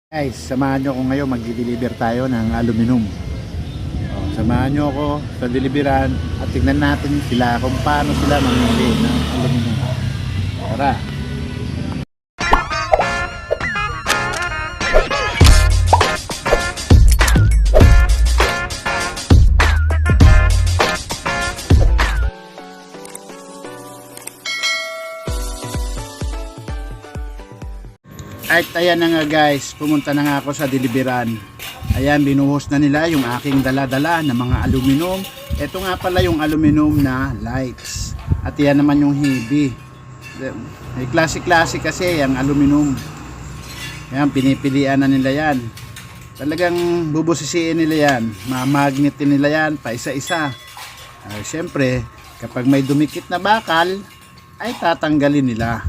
Guys, samahan nyo ako ngayon, mag-deliver tayo ng aluminum. Samahan nyo ako sa deliveran at tignan natin sila kung paano sila mamili ng aluminum. Tara! At ayan na nga guys, pumunta na nga ako sa deliveran. Ayan, binuhos na nila yung aking dala-dala na mga aluminum. Ito nga pala yung aluminum na lights. At yan naman yung heavy. May klase-klase kasi yung aluminum. Ayan, pinipilian na nila yan. Talagang bubusisiin nila yan. Mamagnetin nila yan pa isa-isa. Siyempre, kapag may dumikit na bakal, ay tatanggalin nila.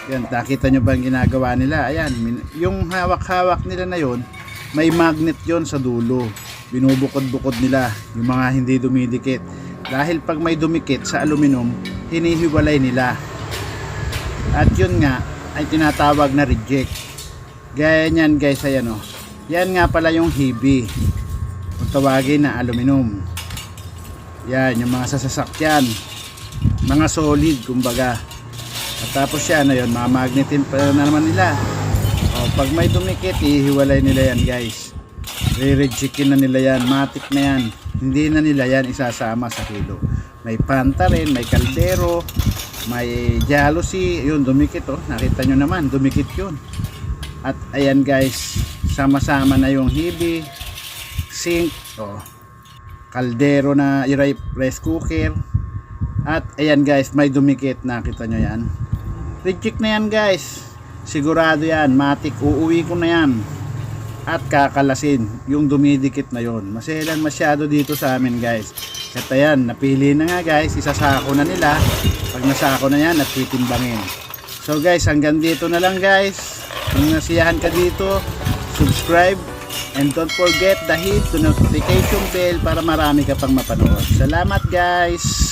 Yan, nakita nyo ba ang ginagawa nila? Ayan, yung hawak-hawak nila na yon, may magnet yon sa dulo. Binubukod-bukod nila yung mga hindi dumidikit. Dahil pag may dumikit sa aluminum, hinihiwalay nila. At yun nga, ay tinatawag na reject. Gaya nyan guys, ayan o. Yan nga pala yung heavy. Kung tawagin na aluminum. Yan, yung mga sasakyan. Mga solid, kumbaga. At tapos yan na yun, mamagnetin pa na naman nila. Pag may dumikit, ihiwalay nila yan guys. Re-rejectin na nila yan, matik na yan. Hindi na nila yan isasama sa kilo. May panta rin, may kaldero, may jealousy. Yun, dumikit oh. Nakita nyo naman, dumikit yun. At ayan guys, sama-sama na yung heavy, sink, kaldero na rice cooker. At ayan guys, may dumikit, nakita nyo yan. Reject na yan guys, sigurado yan, matik, uuwi ko na yan at kakalasin yung dumidikit na yon. Maselan masyado dito sa amin guys. At ayan, napili na nga guys, isasako na nila. Pag nasako na yan at titimbangin. So guys, hanggang dito na lang guys. Kung nasiyahan ka dito, subscribe and don't forget the hit to notification bell para marami ka pang mapanood. Salamat guys.